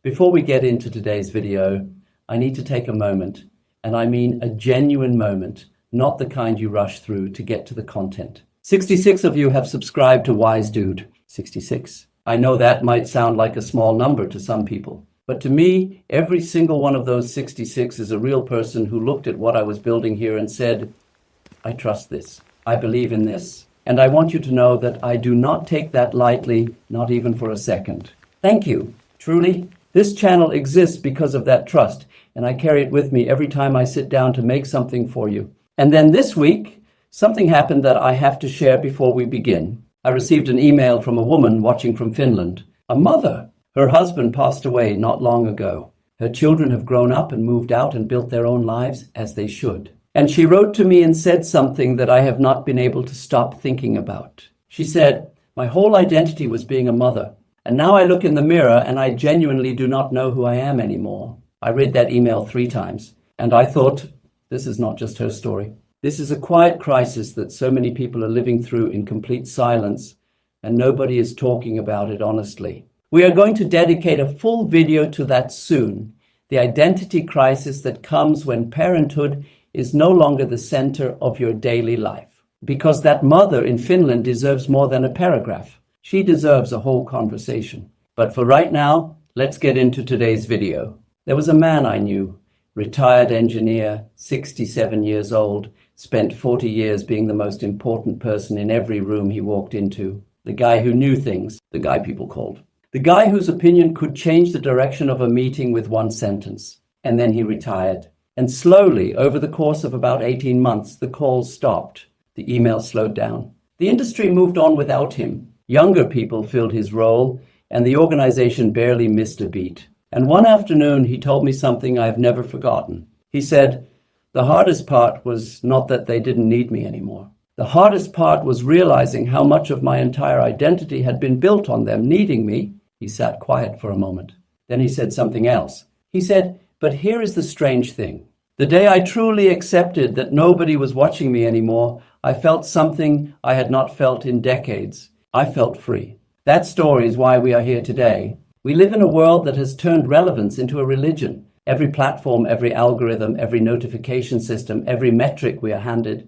Before we get into today's video, I need to take a moment, and I mean a genuine moment, not the kind you rush through to get to the content. 66 of you have subscribed to Wise Dude. 66. I know that might sound like a small number to some people, but to me, every single one of those 66 is a real person who looked at what I was building here and said, I trust this. I believe in this. And I want you to know that I do not take that lightly, not even for a second. Thank you. Truly, this channel exists because of that trust, and I carry it with me every time I sit down to make something for you. And then this week, something happened that I have to share before we begin. I received an email from a woman watching from Finland, a mother. Her husband passed away not long ago. Her children have grown up and moved out and built their own lives as they should. And she wrote to me and said something that I have not been able to stop thinking about. She said, my whole identity was being a mother. And now I look in the mirror and I genuinely do not know who I am anymore. I read that email 3 times and I thought, this is not just her story. This is a quiet crisis that so many people are living through in complete silence, and nobody is talking about it honestly. We are going to dedicate a full video to that soon, the identity crisis that comes when parenthood is no longer the center of your daily life. Because that mother in Finland deserves more than a paragraph. She deserves a whole conversation. But for right now, let's get into today's video. There was a man I knew, retired engineer, 67 years old, spent 40 years being the most important person in every room he walked into. The guy who knew things, the guy people called. The guy whose opinion could change the direction of a meeting with one sentence. And then he retired. And slowly, over the course of about 18 months, the calls stopped. The emails slowed down. The industry moved on without him. Younger people filled his role, and the organization barely missed a beat. And one afternoon, he told me something I've never forgotten. He said, the hardest part was not that they didn't need me anymore. The hardest part was realizing how much of my entire identity had been built on them needing me. He sat quiet for a moment. Then he said something else. He said, but here is the strange thing. The day I truly accepted that nobody was watching me anymore, I felt something I had not felt in decades. I felt free. That story is why we are here today. We live in a world that has turned relevance into a religion. Every platform, every algorithm, every notification system, every metric we are handed,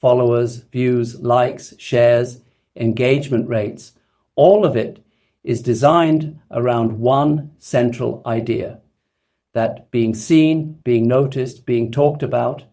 followers, views, likes, shares, engagement rates, all of it is designed around one central idea. That being seen, being noticed, being talked about,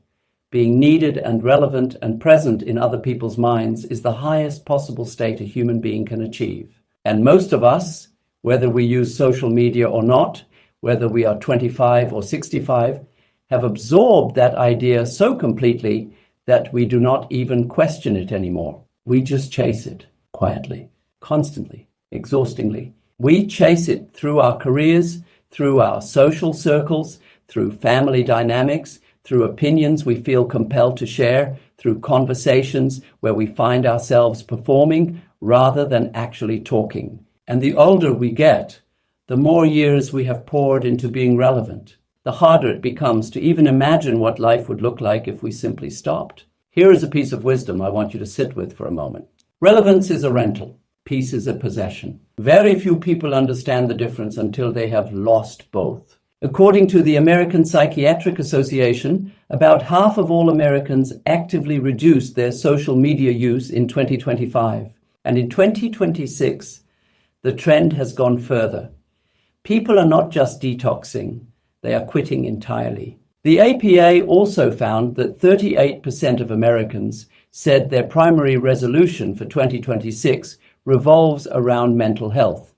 being needed and relevant and present in other people's minds is the highest possible state a human being can achieve. And most of us, whether we use social media or not, whether we are 25 or 65, have absorbed that idea so completely that we do not even question it anymore. We just chase it quietly, constantly, exhaustingly. We chase it through our careers, through our social circles, through family dynamics, through opinions we feel compelled to share, through conversations where we find ourselves performing rather than actually talking. And the older we get, the more years we have poured into being relevant, the harder it becomes to even imagine what life would look like if we simply stopped. Here is a piece of wisdom I want you to sit with for a moment. Relevance is a rental. Peace is a possession. Very few people understand the difference until they have lost both. According to the American Psychiatric Association, about half of all Americans actively reduced their social media use in 2025. And in 2026, the trend has gone further. People are not just detoxing, they are quitting entirely. The APA also found that 38% of Americans said their primary resolution for 2026 revolves around mental health,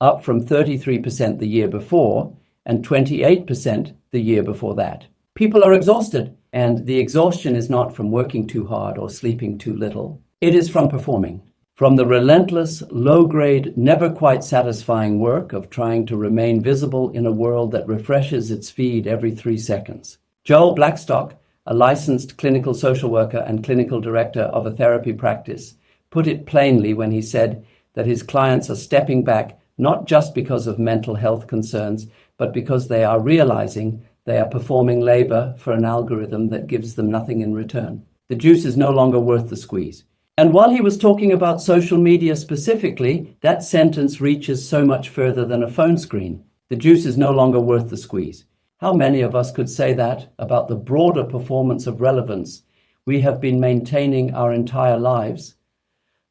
up from 33% the year before and 28% the year before that. People are exhausted, and the exhaustion is not from working too hard or sleeping too little. It is from performing. From the relentless, low-grade, never quite satisfying work of trying to remain visible in a world that refreshes its feed every 3 seconds. Joel Blackstock, a licensed clinical social worker and clinical director of a therapy practice, put it plainly when he said that his clients are stepping back not just because of mental health concerns, but because they are realizing they are performing labor for an algorithm that gives them nothing in return. The juice is no longer worth the squeeze. And while he was talking about social media specifically, that sentence reaches so much further than a phone screen. The juice is no longer worth the squeeze. How many of us could say that about the broader performance of relevance we have been maintaining our entire lives?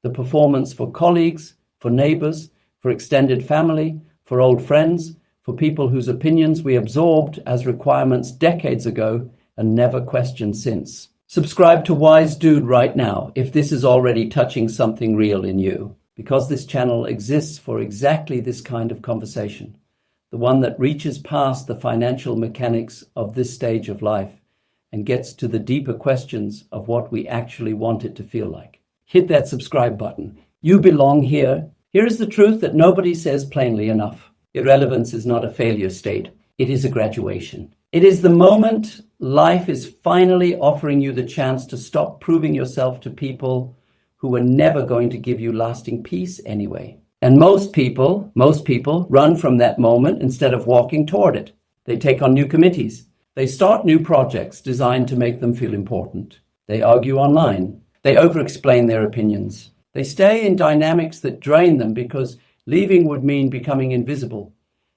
The performance for colleagues, for neighbors, for extended family, for old friends, for people whose opinions we absorbed as requirements decades ago and never questioned since. Subscribe to Wise Dude right now if this is already touching something real in you, because this channel exists for exactly this kind of conversation, the one that reaches past the financial mechanics of this stage of life and gets to the deeper questions of what we actually want it to feel like. Hit that subscribe button. You belong here. Here is the truth that nobody says plainly enough. Irrelevance is not a failure state. It is a graduation. It is the moment life is finally offering you the chance to stop proving yourself to people who were never going to give you lasting peace anyway. And most people run from that moment instead of walking toward it. They take on new committees. They start new projects designed to make them feel important. They argue online. They over-explain their opinions. They stay in dynamics that drain them because leaving would mean becoming invisible.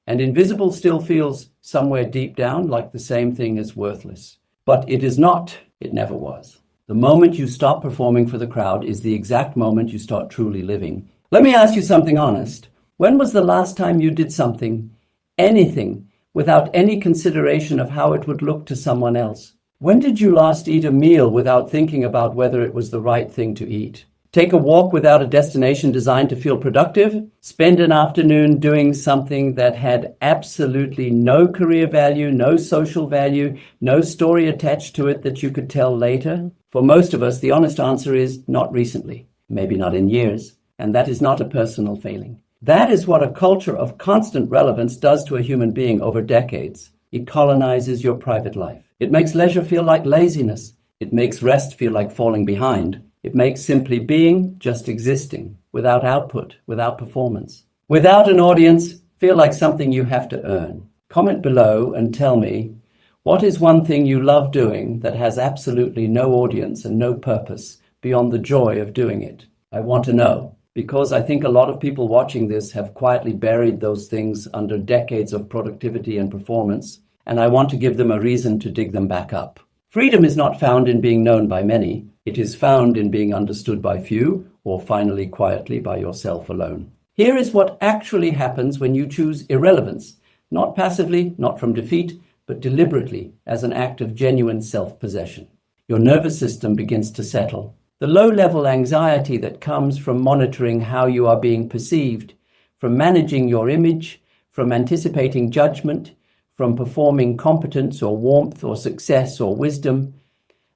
And invisible still feels somewhere deep down like the same thing as worthless. But it is not. It never was. The moment you stop performing for the crowd is the exact moment you start truly living. Let me ask you something honest. When was the last time you did something, anything, without any consideration of how it would look to someone else? When did you last eat a meal without thinking about whether it was the right thing to eat? Take a walk without a destination designed to feel productive? Spend an afternoon doing something that had absolutely no career value, no social value, no story attached to it that you could tell later? For most of us, the honest answer is not recently, maybe not in years, and that is not a personal failing. That is what a culture of constant relevance does to a human being over decades. It colonizes your private life. It makes leisure feel like laziness. It makes rest feel like falling behind. It makes simply being just existing, without output, without performance. Without an audience, feel like something you have to earn. Comment below and tell me, what is one thing you love doing that has absolutely no audience and no purpose beyond the joy of doing it? I want to know, because I think a lot of people watching this have quietly buried those things under decades of productivity and performance, and I want to give them a reason to dig them back up. Freedom is not found in being known by many. It is found in being understood by few, or finally quietly by yourself alone. Here is what actually happens when you choose irrelevance, not passively, not from defeat, but deliberately as an act of genuine self-possession. Your nervous system begins to settle. The low-level anxiety that comes from monitoring how you are being perceived, from managing your image, from anticipating judgment, from performing competence or warmth or success or wisdom,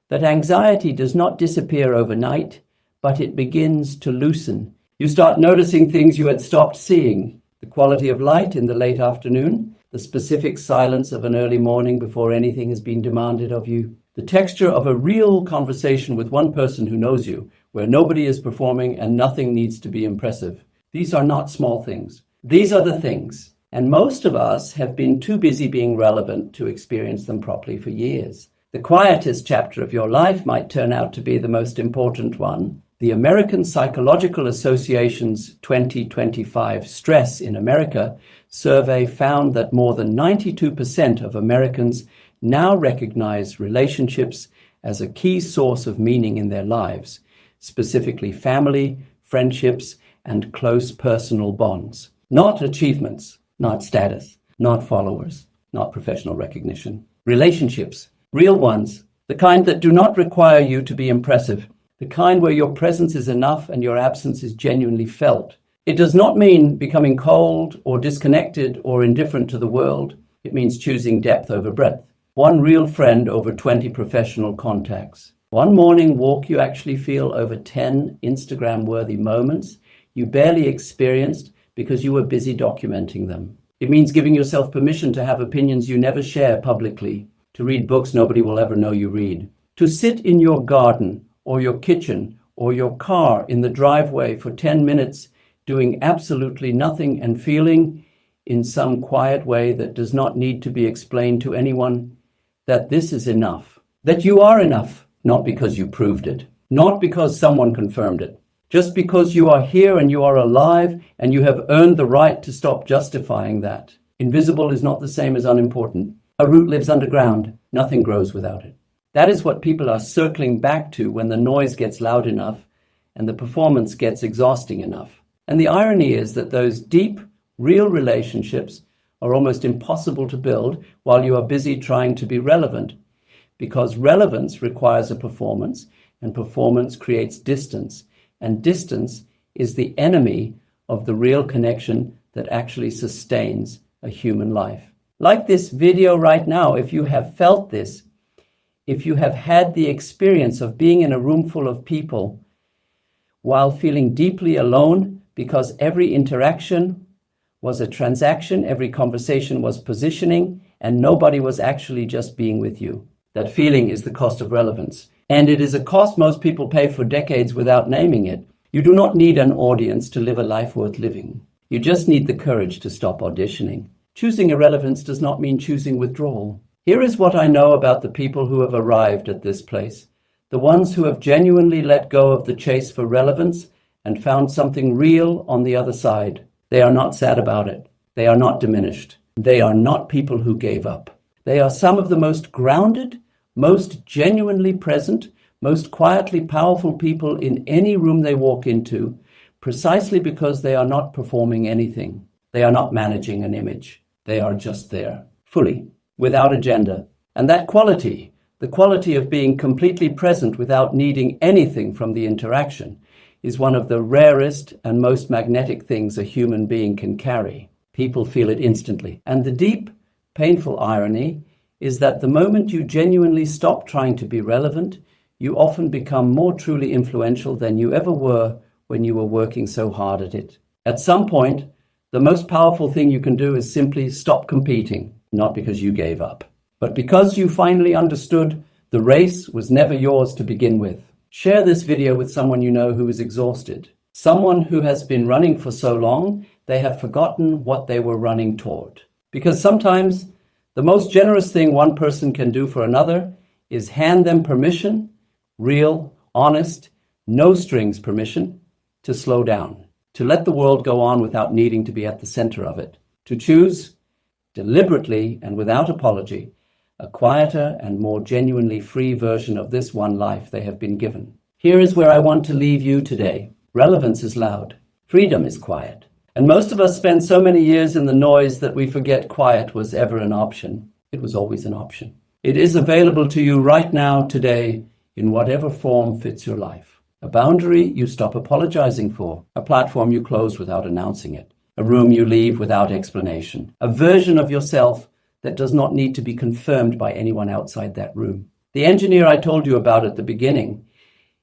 that anxiety does not disappear overnight, but it begins to loosen. You start noticing things you had stopped seeing, the quality of light in the late afternoon, the specific silence of an early morning before anything has been demanded of you, the texture of a real conversation with one person who knows you, where nobody is performing and nothing needs to be impressive. These are not small things. These are the things. And most of us have been too busy being relevant to experience them properly for years. The quietest chapter of your life might turn out to be the most important one. The American Psychological Association's 2025 Stress in America survey found that more than 92% of Americans now recognize relationships as a key source of meaning in their lives, specifically family, friendships, and close personal bonds. Not achievements, not status, not followers, not professional recognition. Relationships, real ones, the kind that do not require you to be impressive, the kind where your presence is enough and your absence is genuinely felt. It does not mean becoming cold or disconnected or indifferent to the world. It means choosing depth over breadth. One real friend over 20 professional contacts. One morning walk you actually feel over 10 Instagram-worthy moments you barely experienced because you were busy documenting them. It means giving yourself permission to have opinions you never share publicly, to read books nobody will ever know you read, to sit in your garden or your kitchen or your car in the driveway for 10 minutes doing absolutely nothing and feeling in some quiet way that does not need to be explained to anyone that this is enough, that you are enough, not because you proved it, not because someone confirmed it, just because you are here and you are alive and you have earned the right to stop justifying that. Invisible is not the same as unimportant. A root lives underground. Nothing grows without it. That is what people are circling back to when the noise gets loud enough and the performance gets exhausting enough. And the irony is that those deep, real relationships are almost impossible to build while you are busy trying to be relevant, because relevance requires a performance, and performance creates distance, and distance is the enemy of the real connection that actually sustains a human life. Like this video right now, if you have felt this, if you have had the experience of being in a room full of people while feeling deeply alone because every interaction was a transaction, every conversation was positioning, and nobody was actually just being with you. That feeling is the cost of relevance. And it is a cost most people pay for decades without naming it. You do not need an audience to live a life worth living. You just need the courage to stop auditioning. Choosing irrelevance does not mean choosing withdrawal. Here is what I know about the people who have arrived at this place. The ones who have genuinely let go of the chase for relevance and found something real on the other side. They are not sad about it. They are not diminished. They are not people who gave up. They are some of the most grounded, most genuinely present, most quietly powerful people in any room they walk into, precisely because they are not performing anything. They are not managing an image. They are just there, fully, without agenda. And that quality, the quality of being completely present without needing anything from the interaction, is one of the rarest and most magnetic things a human being can carry. People feel it instantly. And the deep, painful irony is that the moment you genuinely stop trying to be relevant, you often become more truly influential than you ever were when you were working so hard at it. At some point, the most powerful thing you can do is simply stop competing, not because you gave up, but because you finally understood the race was never yours to begin with. Share this video with someone you know who is exhausted, someone who has been running for so long they have forgotten what they were running toward. Because sometimes the most generous thing one person can do for another is hand them permission, real, honest, no strings permission, to slow down, to let the world go on without needing to be at the center of it, to choose, deliberately and without apology, a quieter and more genuinely free version of this one life they have been given. Here is where I want to leave you today. Relevance is loud. Freedom is quiet. And most of us spend so many years in the noise that we forget quiet was ever an option. It was always an option. It is available to you right now, today, in whatever form fits your life. A boundary you stop apologizing for. A platform you close without announcing it. A room you leave without explanation. A version of yourself that does not need to be confirmed by anyone outside that room. The engineer I told you about at the beginning,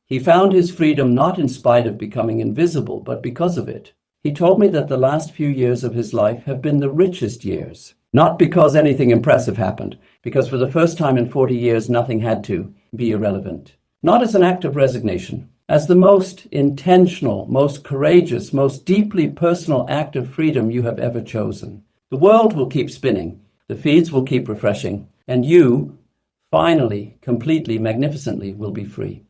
he found his freedom not in spite of becoming invisible, but because of it. He told me that the last few years of his life have been the richest years. Not because anything impressive happened, because for the first time in 40 years, nothing had to be irrelevant. Not as an act of resignation, as the most intentional, most courageous, most deeply personal act of freedom you have ever chosen. The world will keep spinning, the feeds will keep refreshing, and you, finally, completely, magnificently, will be free.